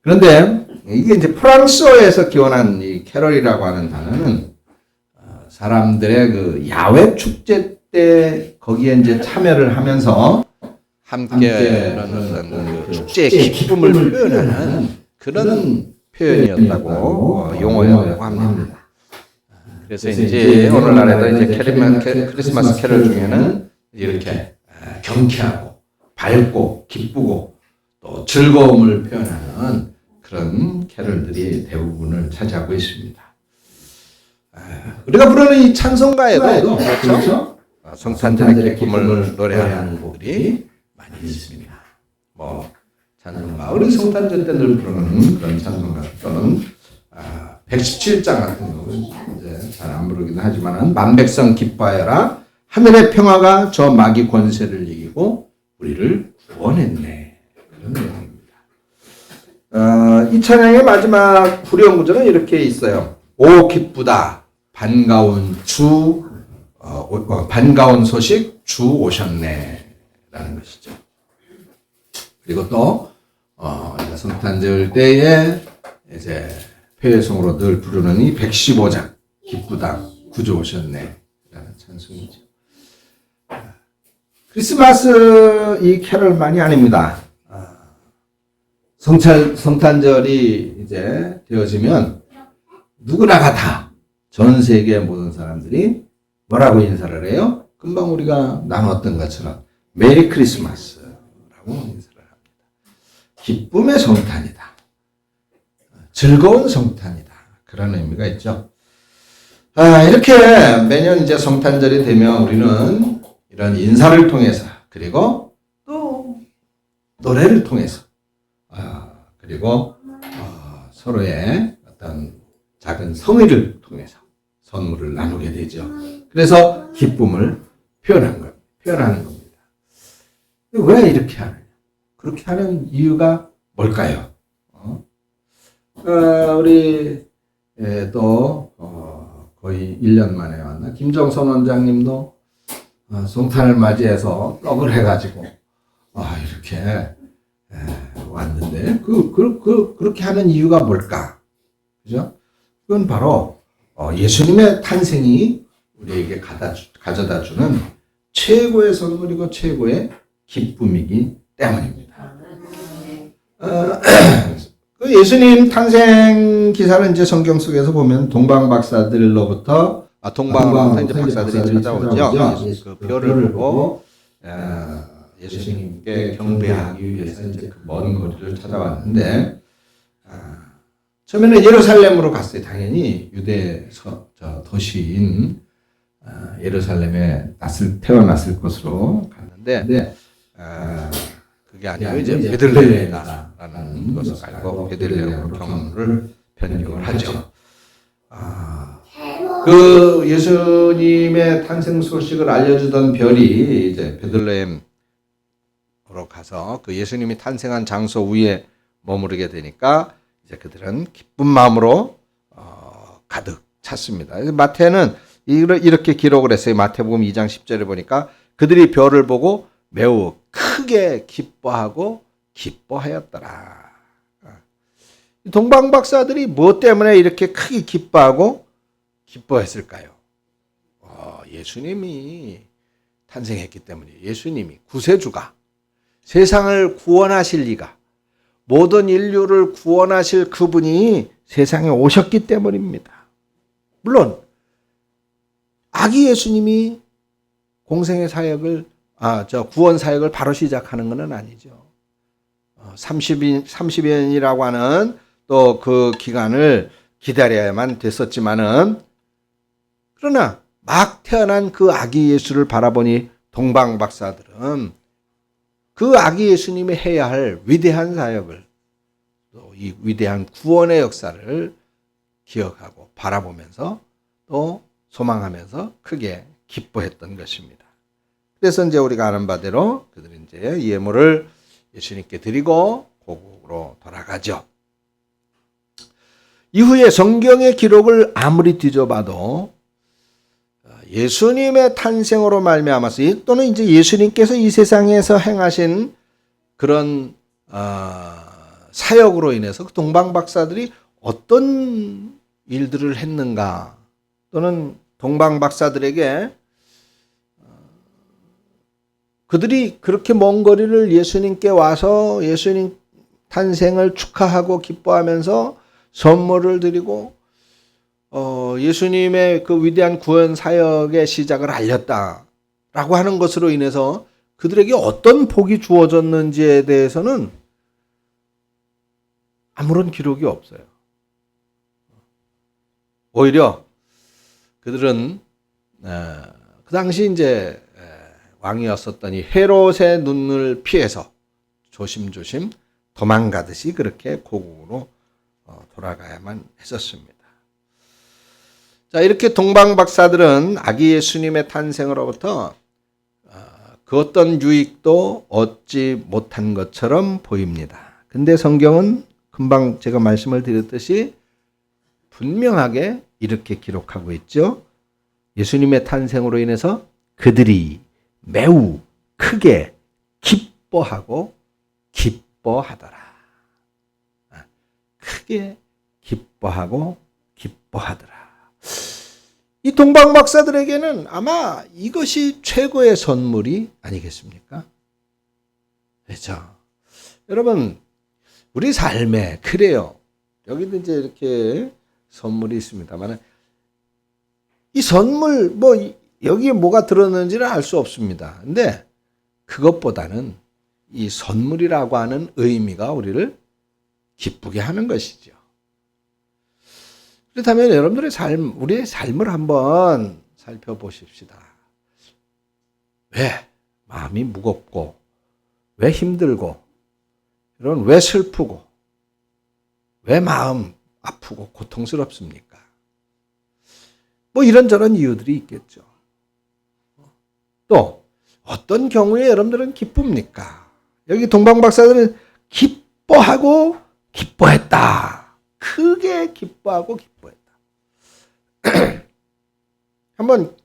그런데 이게 이제 프랑스어에서 기원한 이 캐럴이라고 하는 단어는 사람들의 그 야외 축제 때 거기에 이제 참여를 하면서 함께 그런 그 축제의 기쁨을 표현하는 그런 표현이었다고 용어였다고 합니다. 그래서 이제 오늘날에도 이제 크리스마스 캐럴 중에는 이렇게 경쾌하고 밝고 기쁘고 또 즐거움을 표현하는 그런 캐럴들이 대부분을 차지하고 있습니다. 우리가 부르는 이 찬송가에도 그렇죠? 성탄절의 기쁨을 노래하는 곡들이 많이 있습니다. 뭐 찬송가 우리 성탄절 때 늘 부르는 그런 찬송가 또는 117장 같은 경우는 이제 잘 안 부르기도 하지만 만백성 기뻐하여라 하늘의 평화가 저 마귀 권세를 이기고 우리를 구원했네. 그런 내용입니다. 이 찬양의 마지막 후렴 구절은 이렇게 있어요. 오 기쁘다 반가운 반가운 소식 주 오셨네 라는 것이죠. 그리고 또 성탄절 때에 이제 회성으로 늘 부르는 이 115장 기쁘다 구주 오셨네 라는 찬송이죠. 크리스마스 이 캐럴만이 아닙니다. 성탄절이 이제 되어지면 누구나가 다 전 세계 모든 사람들이 뭐라고 인사를 해요? 금방 우리가 나눴던 것처럼 메리 크리스마스라고 인사를 합니다. 기쁨의 성탄이다. 즐거운 성탄이다. 그런 의미가 있죠. 이렇게 매년 이제 성탄절이 되면 우리는 이런 인사를 통해서 그리고 또 노래를 통해서 그리고 서로의 어떤 작은 성의를 통해서 선물을 나누게 되죠. 그래서 기쁨을 표현하는 겁니다. 왜 이렇게 하느냐? 그렇게 하는 이유가 뭘까요? 우리 또 거의 1년 만에 왔나? 김정선 원장님도 성탄을 맞이해서 떡을 해가지고 이렇게 왔는데 그렇게 하는 이유가 뭘까? 그죠? 그건 바로 예수님의 탄생이 우리에게 가져다 주는 최고의 선물이고 최고의 기쁨이기 때문입니다. 그 예수님 탄생 기사를 이제 성경 속에서 보면 동방 박사들로부터 이제 박사들이 찾아오죠. 그 별을 보고 예수님께 경배하기 위해서 이제 그 먼 거리를 찾아왔는데 처음에는 예루살렘으로 갔어요. 당연히 유대 도시인 예루살렘에 태어났을 것으로 갔는데 그게 아니고 이제 베들레헴이라는 것을 알고 베들레헴으로 경문을 변경을 하죠. 그 예수님의 탄생 소식을 알려주던 별이 이제 베들레헴으로 가서 그 예수님이 탄생한 장소 위에 머무르게 되니까 이제 그들은 기쁜 마음으로 가득 찼습니다. 마태는 이렇게 기록을 했어요. 마태복음 2장 10절에 보니까 그들이 별을 보고 매우 크게 기뻐하고 기뻐하였더라. 동방 박사들이 무엇 때문에 이렇게 크게 기뻐하고 기뻐했을까요? 예수님이 탄생했기 때문이에요. 예수님이 구세주가 세상을 구원하실 이가 모든 인류를 구원하실 그분이 세상에 오셨기 때문입니다. 물론 아기 예수님이 공생의 사역을 구원 사역을 바로 시작하는 것은 아니죠. 30여 년이라고 하는 또 그 기간을 기다려야만 됐었지만은 그러나 막 태어난 그 아기 예수를 바라보니 동방 박사들은 그 아기 예수님이 해야 할 위대한 사역을 또 이 위대한 구원의 역사를 기억하고 바라보면서 또 소망하면서 크게 기뻐했던 것입니다. 그래서 이제 우리가 아는 바대로 그들은 이제 예물을 예수님께 드리고 고국으로 돌아가죠. 이후에 성경의 기록을 아무리 뒤져봐도 예수님의 탄생으로 말미암아서 또는 이제 예수님께서 이 세상에서 행하신 그런 사역으로 인해서 그 동방박사들이 어떤 일들을 했는가, 또는 동방박사들에게 그들이 그렇게 먼 거리를 예수님께 와서 예수님 탄생을 축하하고 기뻐하면서 선물을 드리고 예수님의 그 위대한 구원 사역의 시작을 알렸다라고 하는 것으로 인해서 그들에게 어떤 복이 주어졌는지에 대해서는 아무런 기록이 없어요. 오히려 그들은 그 당시 이제 왕이었었던 이 헤롯의 눈을 피해서 조심조심 도망가듯이 그렇게 고국으로 돌아가야만 했었습니다. 자, 이렇게 동방박사들은 아기 예수님의 탄생으로부터 그 어떤 유익도 얻지 못한 것처럼 보입니다. 근데 성경은 금방 제가 말씀을 드렸듯이 분명하게 이렇게 기록하고 있죠. 예수님의 탄생으로 인해서 그들이 매우 크게 기뻐하고 기뻐하더라. 크게 기뻐하고 기뻐하더라. 이 동방박사들에게는 아마 이것이 최고의 선물이 아니겠습니까? 그렇죠. 여러분, 우리 삶에 그래요. 여기도 이제 이렇게 선물이 있습니다만, 이 선물 여기에 뭐가 들었는지는 알 수 없습니다. 근데 그것보다는 이 선물이라고 하는 의미가 우리를 기쁘게 하는 것이죠. 그렇다면 여러분들의 삶, 우리의 삶을 한번 살펴보십시다. 왜 마음이 무겁고, 왜 힘들고, 왜 슬프고, 왜 마음 아프고 고통스럽습니까? 이런저런 이유들이 있겠죠. 또 어떤 경우에 여러분들은 기쁩니까? 여기 동방박사들은 기뻐하고 기뻐했다. 크게 기뻐하고 기뻐했다. 한번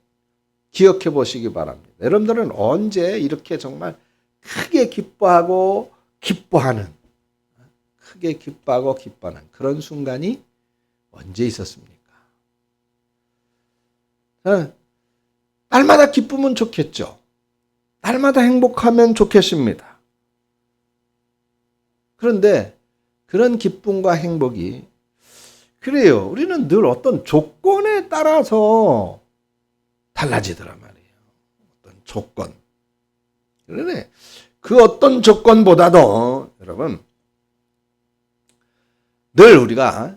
기억해 보시기 바랍니다. 여러분들은 언제 이렇게 정말 크게 기뻐하고 기뻐하는, 크게 기뻐하고 기뻐하는 그런 순간이 언제 있었습니까? 날마다 기쁘면 좋겠죠. 날마다 행복하면 좋겠습니다. 그런데 그런 기쁨과 행복이, 그래요, 우리는 늘 어떤 조건에 따라서 달라지더란 말이에요. 어떤 조건. 그러네. 그 어떤 조건보다도 여러분, 늘 우리가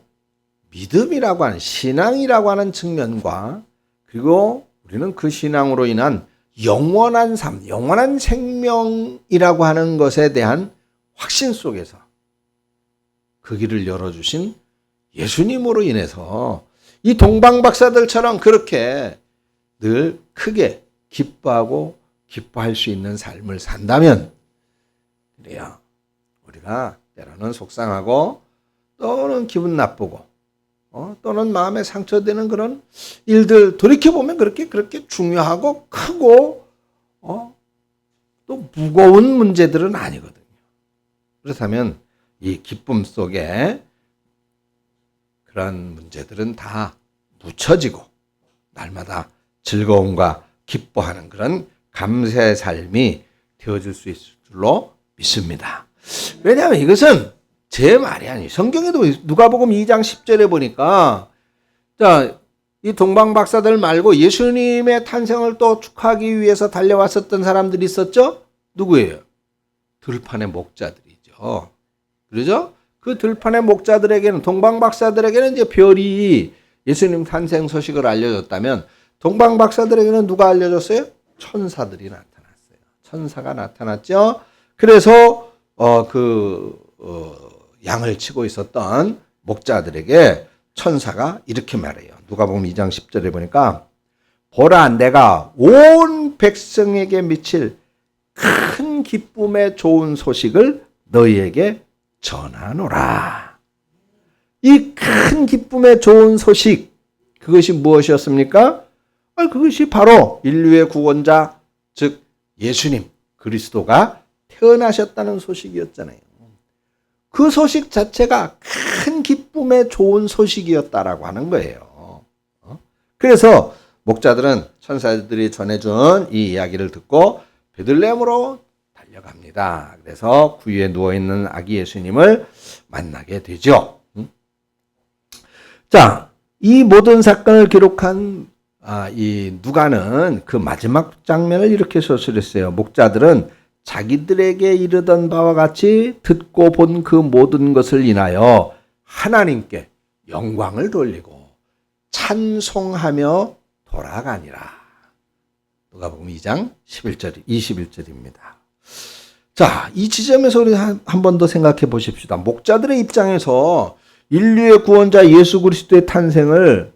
믿음이라고 하는, 신앙이라고 하는 측면과, 그리고 우리는 그 신앙으로 인한 영원한 삶, 영원한 생명이라고 하는 것에 대한 확신 속에서 그 길을 열어주신 예수님으로 인해서 이 동방박사들처럼 그렇게 늘 크게 기뻐하고 기뻐할 수 있는 삶을 산다면, 그래요, 우리가 때로는 속상하고 또는 기분 나쁘고 또는 마음에 상처되는 그런 일들 돌이켜보면 그렇게 중요하고 크고 또 무거운 문제들은 아니거든요. 그렇다면 이 기쁨 속에 그런 문제들은 다 묻혀지고 날마다 즐거움과 기뻐하는 그런 감사의 삶이 되어질 수 있을 줄로 믿습니다. 왜냐하면 이것은 제 말이 아니에요. 성경에도 누가복음 2장 10절에 보니까, 자, 이 동방박사들 말고 예수님의 탄생을 또 축하하기 위해서 달려왔었던 사람들이 있었죠? 누구예요? 들판의 목자들이죠. 그러죠? 그 들판의 목자들에게는, 동방박사들에게는 이제 별이 예수님 탄생 소식을 알려줬다면, 동방박사들에게는 누가 알려줬어요? 천사들이 나타났어요. 천사가 나타났죠? 그래서 양을 치고 있었던 목자들에게 천사가 이렇게 말해요. 누가복음 2장 10절에 보니까, 보라, 내가 온 백성에게 미칠 큰 기쁨의 좋은 소식을 너희에게 전하노라. 이 큰 기쁨의 좋은 소식, 그것이 무엇이었습니까? 그것이 바로 인류의 구원자, 즉 예수님 그리스도가 태어나셨다는 소식이었잖아요. 그 소식 자체가 큰 기쁨의 좋은 소식이었다라고 하는 거예요. 그래서 목자들은 천사들이 전해준 이 이야기를 듣고 베들레헴으로 달려갑니다. 그래서 구유에 누워있는 아기 예수님을 만나게 되죠. 자, 이 모든 사건을 기록한 이 누가는 그 마지막 장면을 이렇게 서술했어요. 목자들은 자기들에게 이르던 바와 같이 듣고 본 그 모든 것을 인하여 하나님께 영광을 돌리고 찬송하며 돌아가니라. 누가복음 2장 11절, 21절입니다. 자, 이 지점에서 우리 한 번 더 생각해 보십시다. 목자들의 입장에서 인류의 구원자 예수 그리스도의 탄생을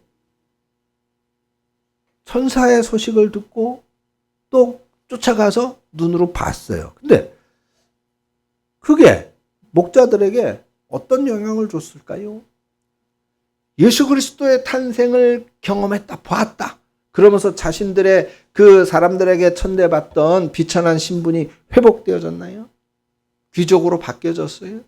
천사의 소식을 듣고 또 쫓아가서 눈으로 봤어요. 근데 그게 목자들에게 어떤 영향을 줬을까요? 예수 그리스도의 탄생을 경험했다, 보았다. 그러면서 자신들의 그 사람들에게 천대받던 비천한 신분이 회복되어졌나요? 귀족으로 바뀌어졌어요?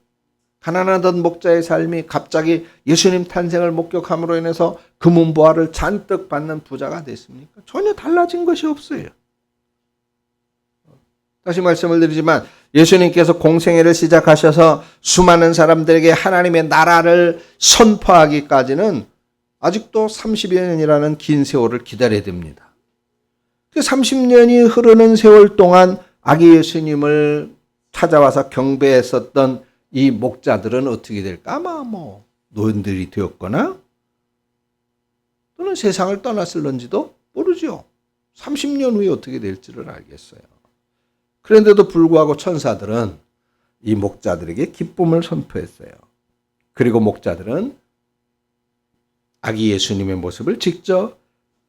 가난하던 목자의 삶이 갑자기 예수님 탄생을 목격함으로 인해서 금은보화를 잔뜩 받는 부자가 됐습니까? 전혀 달라진 것이 없어요. 다시 말씀을 드리지만 예수님께서 공생애를 시작하셔서 수많은 사람들에게 하나님의 나라를 선포하기까지는 아직도 30여 년이라는 긴 세월을 기다려야 됩니다. 그 30년이 흐르는 세월 동안 아기 예수님을 찾아와서 경배했었던 이 목자들은 어떻게 될까? 아마 노인들이 되었거나 또는 세상을 떠났을런지도 모르죠. 30년 후에 어떻게 될지를 알겠어요. 그런데도 불구하고 천사들은 이 목자들에게 기쁨을 선포했어요. 그리고 목자들은 아기 예수님의 모습을 직접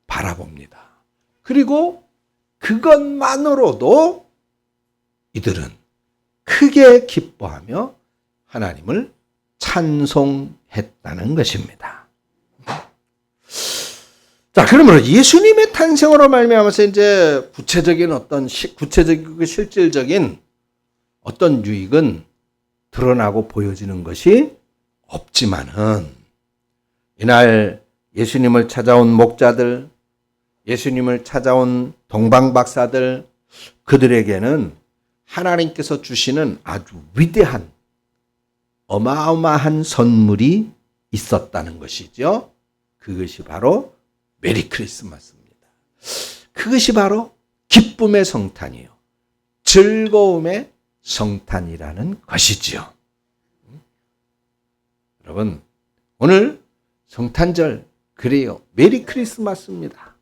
바라봅니다. 그리고 그것만으로도 이들은 크게 기뻐하며 하나님을 찬송했다는 것입니다. 자, 그러면 예수님의 탄생으로 말미암아서 이제 구체적이고 실질적인 어떤 유익은 드러나고 보여지는 것이 없지만은 이날 예수님을 찾아온 목자들, 예수님을 찾아온 동방박사들, 그들에게는 하나님께서 주시는 아주 위대한 어마어마한 선물이 있었다는 것이죠. 그것이 바로 메리 크리스마스입니다. 그것이 바로 기쁨의 성탄이요, 즐거움의 성탄이라는 것이지요. 여러분, 오늘 성탄절, 그래요, 메리 크리스마스입니다.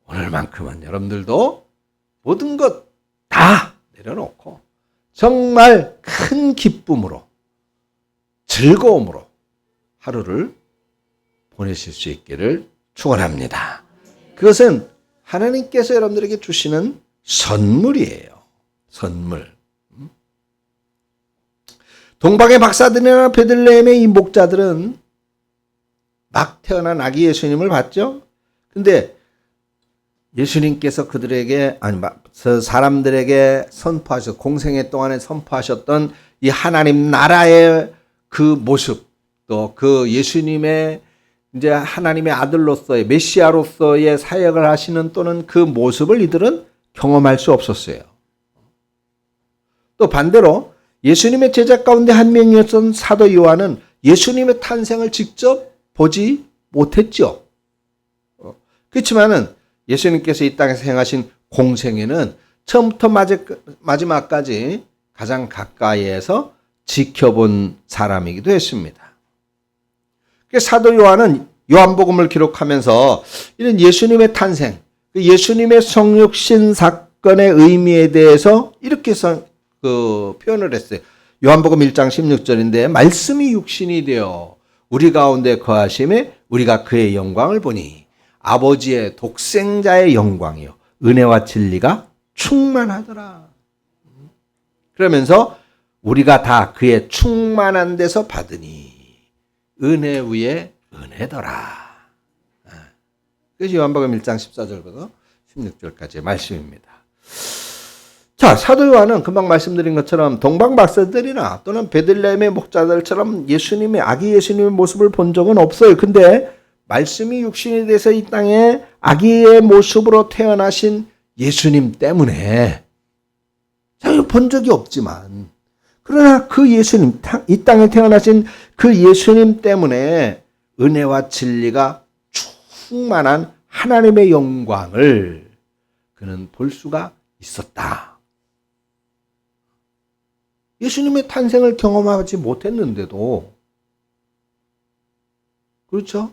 오늘만큼은 여러분들도 모든 것 다 내려놓고 정말 큰 기쁨으로, 즐거움으로 하루를 보내실 수 있기를 축원합니다. 그것은 하나님께서 여러분들에게 주시는 선물이에요. 선물. 동방의 박사들이나 베들레헴의 이 목자들은 막 태어난 아기 예수님을 봤죠. 근데 예수님께서 그들에게, 사람들에게 공생애 동안에 선포하셨던 이 하나님 나라의 그 모습, 또 그 예수님의 이제 하나님의 아들로서의, 메시아로서의 사역을 하시는 또는 그 모습을 이들은 경험할 수 없었어요. 또 반대로 예수님의 제자 가운데 한 명이었던 사도 요한은 예수님의 탄생을 직접 보지 못했죠. 그렇지만은 예수님께서 이 땅에서 행하신 공생애는 처음부터 마지막까지 가장 가까이에서 지켜본 사람이기도 했습니다. 사도 요한은 요한복음을 기록하면서 이런 예수님의 탄생, 예수님의 성육신 사건의 의미에 대해서 이렇게 표현을 했어요. 요한복음 1장 16절인데 말씀이 육신이 되어 우리 가운데 거하심에 우리가 그의 영광을 보니 아버지의 독생자의 영광이요 은혜와 진리가 충만하더라. 그러면서 우리가 다 그의 충만한 데서 받으니 은혜 위에 은혜더라. 그것이 요한복음 1장 14절부터 16절까지의 말씀입니다. 자, 사도 요한은 금방 말씀드린 것처럼 동방 박사들이나 또는 베들레헴의 목자들처럼 아기 예수님의 모습을 본 적은 없어요. 근데 말씀이 육신이 돼서 이 땅에 아기의 모습으로 태어나신 예수님 때문에 본 적이 없지만, 그러나 그 예수님, 이 땅에 태어나신 그 예수님 때문에 은혜와 진리가 충만한 하나님의 영광을 그는 볼 수가 있었다. 예수님의 탄생을 경험하지 못했는데도, 그렇죠?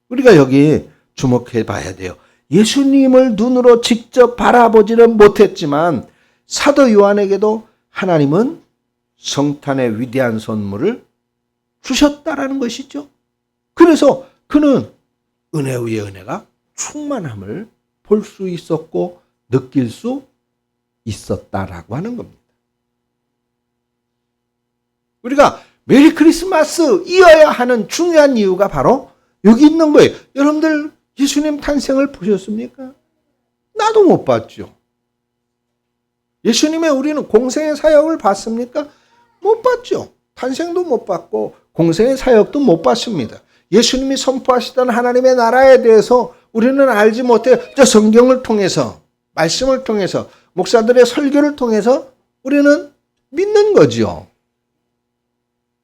우리가 여기 주목해 봐야 돼요. 예수님을 눈으로 직접 바라보지는 못했지만 사도 요한에게도 하나님은 성탄의 위대한 선물을 주셨다라는 것이죠. 그래서 그는 은혜 위에 은혜가 충만함을 볼 수 있었고 느낄 수 있었다라고 하는 겁니다. 우리가 메리 크리스마스 이어야 하는 중요한 이유가 바로 여기 있는 거예요. 여러분들 예수님 탄생을 보셨습니까? 나도 못 봤죠. 예수님의 우리는 공생의 사역을 봤습니까? 못 봤죠. 탄생도 못 봤고 공생의 사역도 못 봤습니다. 예수님이 선포하시던 하나님의 나라에 대해서 우리는 알지 못해요. 성경을 통해서, 말씀을 통해서, 목사들의 설교를 통해서 우리는 믿는 거죠.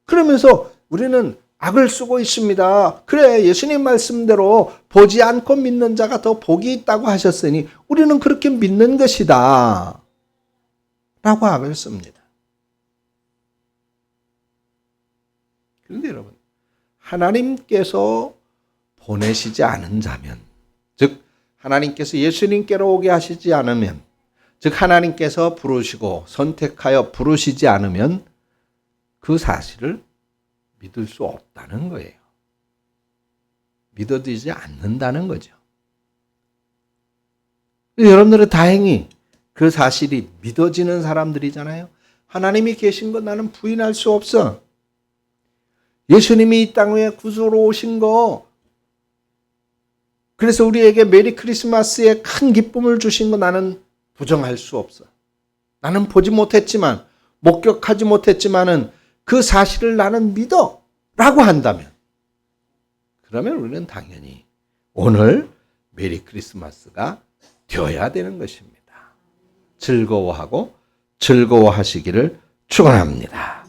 그러면서 우리는 악을 쓰고 있습니다. 그래, 예수님 말씀대로 보지 않고 믿는 자가 더 복이 있다고 하셨으니 우리는 그렇게 믿는 것이다 라고 악을 씁니다. 그런데 여러분, 하나님께서 보내시지 않은 자면, 즉 하나님께서 예수님께로 오게 하시지 않으면, 즉 하나님께서 부르시고 선택하여 부르시지 않으면 그 사실을 믿을 수 없다는 거예요. 믿어지지 않는다는 거죠. 여러분들은 다행히 그 사실이 믿어지는 사람들이잖아요. 하나님이 계신 거 나는 부인할 수 없어. 예수님이 이 땅 위에 구주로 오신 거, 그래서 우리에게 메리 크리스마스에 큰 기쁨을 주신 거 나는 부정할 수 없어. 나는 보지 못했지만, 목격하지 못했지만은 그 사실을 나는 믿어 라고 한다면, 그러면 우리는 당연히 오늘 메리 크리스마스가 되어야 되는 것입니다. 즐거워하고 즐거워하시기를 축원합니다.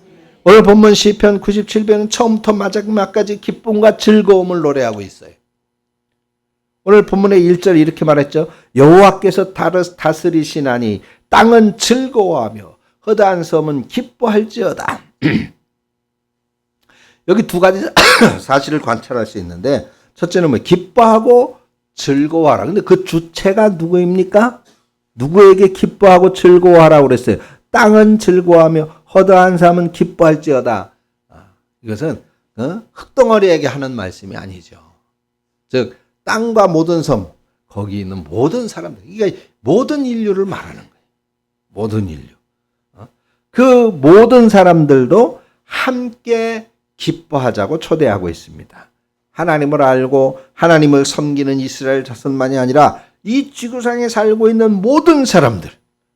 오늘 본문 시편 97편은 처음부터 마지막까지 기쁨과 즐거움을 노래하고 있어요. 오늘 본문의 1절 이렇게 말했죠. 여호와께서 다스리시나니 땅은 즐거워하며 허다한 섬은 기뻐할지어다. 여기 두 가지 사실을 관찰할 수 있는데, 첫째는 뭐 기뻐하고 즐거워하라. 근데 그 주체가 누구입니까? 누구에게 기뻐하고 즐거워하라고 그랬어요? 땅은 즐거워하며 허다한 삶은 기뻐할지어다. 이것은 흙덩어리에게 하는 말씀이 아니죠. 즉 땅과 모든 섬, 거기 있는 모든 사람들, 그러니까 모든 인류를 말하는 거예요. 모든 인류. 그 모든 사람들도 함께 기뻐하자고 초대하고 있습니다. 하나님을 알고 하나님을 섬기는 이스라엘 자손만이 아니라 이 지구상에 살고 있는 모든 사람들,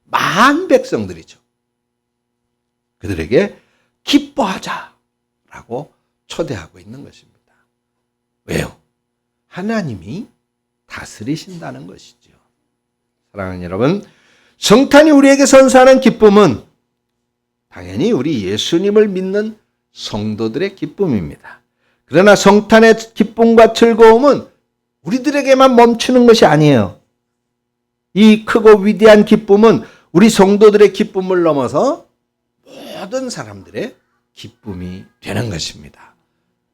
만 백성들이죠. 그들에게 기뻐하자라고 초대하고 있는 것입니다. 왜요? 하나님이 다스리신다는 것이죠. 사랑하는 여러분, 성탄이 우리에게 선사하는 기쁨은 당연히 우리 예수님을 믿는 성도들의 기쁨입니다. 그러나 성탄의 기쁨과 즐거움은 우리들에게만 멈추는 것이 아니에요. 이 크고 위대한 기쁨은 우리 성도들의 기쁨을 넘어서 모든 사람들의 기쁨이 되는 것입니다.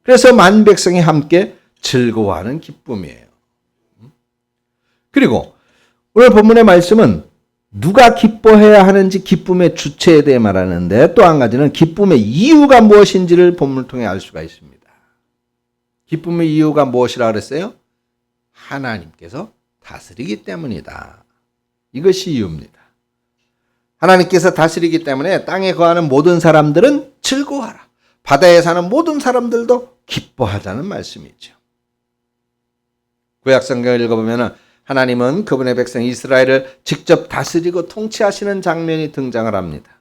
그래서 만 백성이 함께 즐거워하는 기쁨이에요. 그리고 오늘 본문의 말씀은 누가 기뻐해야 하는지 기쁨의 주체에 대해 말하는데, 또 한 가지는 기쁨의 이유가 무엇인지를 본문을 통해 알 수가 있습니다. 기쁨의 이유가 무엇이라 그랬어요? 하나님께서 다스리기 때문이다. 이것이 이유입니다. 하나님께서 다스리기 때문에 땅에 거하는 모든 사람들은 즐거워하라. 바다에 사는 모든 사람들도 기뻐하자는 말씀이죠. 구약 성경을 읽어보면 하나님은 그분의 백성 이스라엘을 직접 다스리고 통치하시는 장면이 등장을 합니다.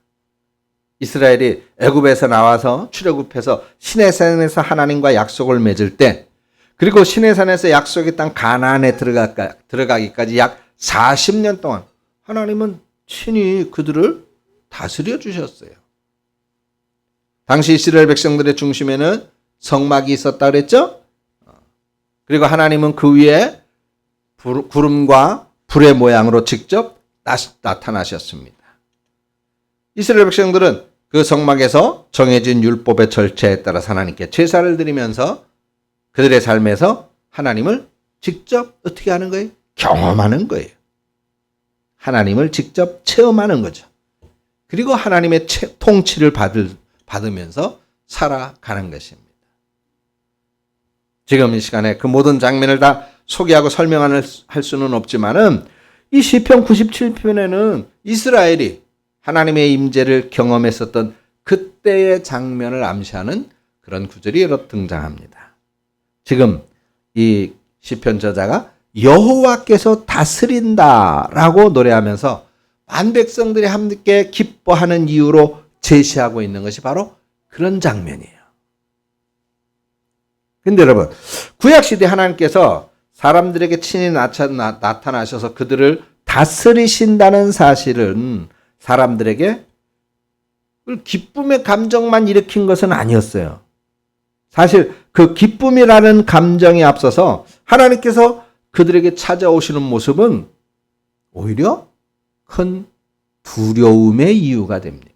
이스라엘이 애굽에서 나와서 출애굽해서 시내산에서 하나님과 약속을 맺을 때, 그리고 시내산에서 약속의 땅 가나안에 들어가기까지 약 40년 동안 하나님은 친히 그들을 다스려 주셨어요. 당시 이스라엘 백성들의 중심에는 성막이 있었다 그랬죠? 그리고 하나님은 그 위에 구름과 불의 모양으로 직접 나타나셨습니다. 이스라엘 백성들은 그 성막에서 정해진 율법의 절차에 따라 하나님께 제사를 드리면서 그들의 삶에서 하나님을 직접 어떻게 하는 거예요? 경험하는 거예요. 하나님을 직접 체험하는 거죠. 그리고 하나님의 통치를 받으면서 살아가는 것입니다. 지금 이 시간에 그 모든 장면을 다 소개하고 설명할 수는 없지만은 이 시편 97편에는 이스라엘이 하나님의 임재를 경험했었던 그때의 장면을 암시하는 그런 구절이 여러 등장합니다. 지금 이 시편 저자가 여호와께서 다스린다라고 노래하면서 만백성들이 함께 기뻐하는 이유로 제시하고 있는 것이 바로 그런 장면이에요. 근데 여러분, 구약시대 하나님께서 사람들에게 친히 나타나셔서 그들을 다스리신다는 사실은 사람들에게 기쁨의 감정만 일으킨 것은 아니었어요. 사실 그 기쁨이라는 감정에 앞서서 하나님께서 그들에게 찾아오시는 모습은 오히려 큰 두려움의 이유가 됩니다.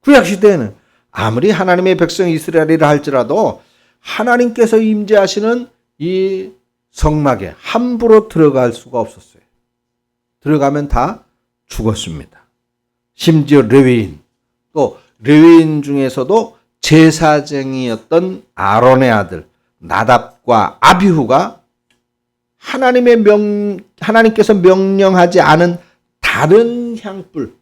구약시대에는 아무리 하나님의 백성 이스라엘이라 할지라도 하나님께서 임재하시는 이 성막에 함부로 들어갈 수가 없었어요. 들어가면 다 죽었습니다. 심지어 레위인, 또 레위인 중에서도 제사장이었던 아론의 아들 나답과 아비후가 하나님께서 명령하지 않은 다른 향불,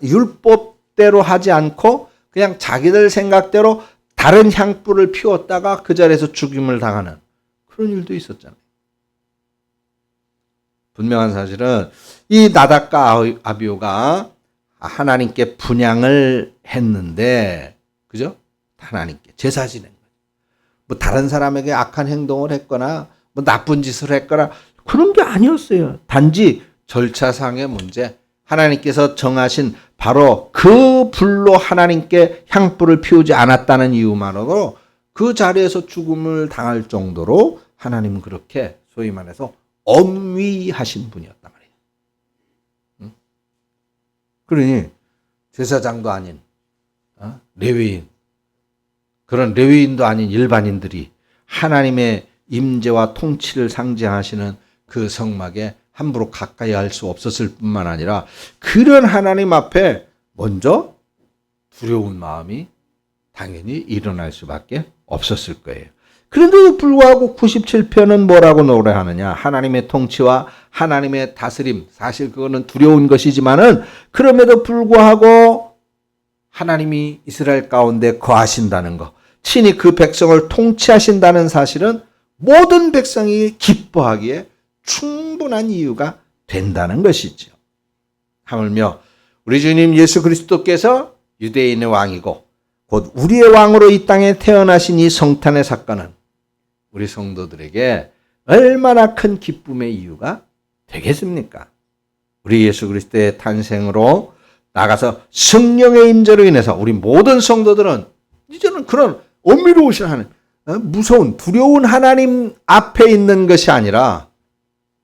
율법대로 하지 않고 그냥 자기들 생각대로 다른 향불을 피웠다가 그 자리에서 죽임을 당하는 그런 일도 있었잖아요. 분명한 사실은 이 나답과 아비후가 하나님께 분향을 했는데, 그죠? 하나님께 제사 지낸 거예요. 뭐 다른 사람에게 악한 행동을 했거나 뭐 나쁜 짓을 했거나 그런 게 아니었어요. 단지 절차상의 문제, 하나님께서 정하신 바로 그 불로 하나님께 향불을 피우지 않았다는 이유만으로 그 자리에서 죽음을 당할 정도로 하나님은 그렇게 소위 말해서 엄위하신 분이었단 말이에요. 응? 그러니 제사장도 아닌 레위인, 그런 레위인도 아닌 일반인들이 하나님의 임재와 통치를 상징하시는 그 성막에 함부로 가까이 할 수 없었을 뿐만 아니라 그런 하나님 앞에 먼저 두려운 마음이 당연히 일어날 수밖에 없었을 거예요. 그런데도 불구하고 97편은 뭐라고 노래하느냐? 하나님의 통치와 하나님의 다스림, 사실 그거는 두려운 것이지만은 그럼에도 불구하고 하나님이 이스라엘 가운데 거하신다는 것, 친히 그 백성을 통치하신다는 사실은 모든 백성이 기뻐하기에 충분한 이유가 된다는 것이죠. 하물며 우리 주님 예수 그리스도께서 유대인의 왕이고 곧 우리의 왕으로 이 땅에 태어나신 이 성탄의 사건은 우리 성도들에게 얼마나 큰 기쁨의 이유가 되겠습니까? 우리 예수 그리스도의 탄생으로 나가서 성령의 임재로 인해서 우리 모든 성도들은 이제는 그런 엄밀로우신 하나님, 무서운 두려운 하나님 앞에 있는 것이 아니라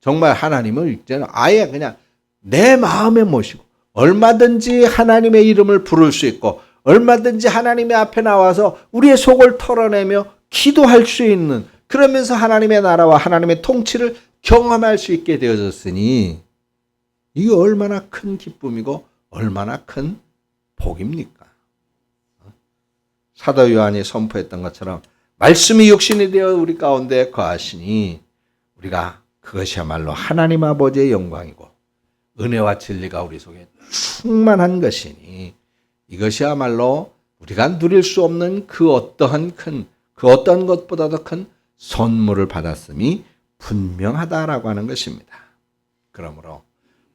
정말 하나님을 이제는 아예 그냥 내 마음에 모시고 얼마든지 하나님의 이름을 부를 수 있고 얼마든지 하나님의 앞에 나와서 우리의 속을 털어내며 기도할 수 있는, 그러면서 하나님의 나라와 하나님의 통치를 경험할 수 있게 되어졌으니 이게 얼마나 큰 기쁨이고 얼마나 큰 복입니까? 사도 요한이 선포했던 것처럼 말씀이 육신이 되어 우리 가운데 거하시니 우리가 그것이야말로 하나님 아버지의 영광이고 은혜와 진리가 우리 속에 충만한 것이니 이것이야말로 우리가 누릴 수 없는 그 어떠한 것보다도 큰 선물을 받았음이 분명하다라고 하는 것입니다. 그러므로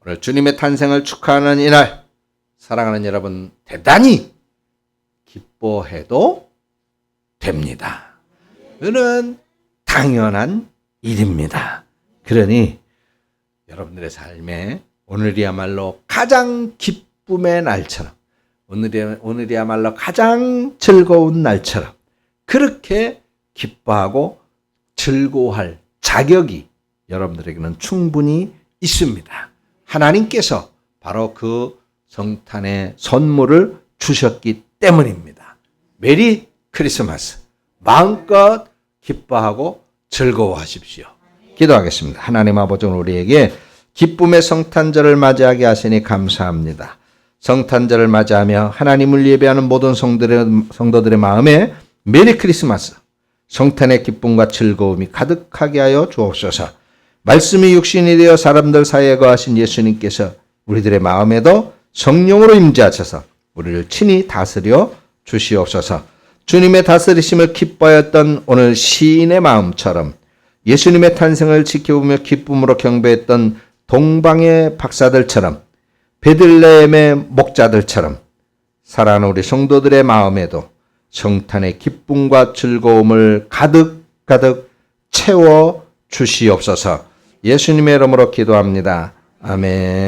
오늘 주님의 탄생을 축하하는 이날, 사랑하는 여러분, 대단히 기뻐해도 됩니다. 이는 당연한 일입니다. 그러니 여러분들의 삶에 오늘이야말로 가장 기쁨의 날처럼, 오늘이야말로 가장 즐거운 날처럼 그렇게 기뻐하고 즐거워할 자격이 여러분들에게는 충분히 있습니다. 하나님께서 바로 그 성탄의 선물을 주셨기 때문입니다. 메리 크리스마스. 마음껏 기뻐하고 즐거워하십시오. 기도하겠습니다. 하나님 아버지, 우리에게 기쁨의 성탄절을 맞이하게 하시니 감사합니다. 성탄절을 맞이하며 하나님을 예배하는 모든 성도들의 마음에 메리 크리스마스, 성탄의 기쁨과 즐거움이 가득하게 하여 주옵소서. 말씀이 육신이 되어 사람들 사이에 거하신 예수님께서 우리들의 마음에도 성령으로 임재하셔서 우리를 친히 다스려 주시옵소서. 주님의 다스리심을 기뻐하였던 오늘 시인의 마음처럼 예수님의 탄생을 지켜보며 기쁨으로 경배했던 동방의 박사들처럼, 베들레헴의 목자들처럼 사랑하는 우리 성도들의 마음에도 성탄의 기쁨과 즐거움을 가득가득 채워 주시옵소서. 예수님의 이름으로 기도합니다. 아멘.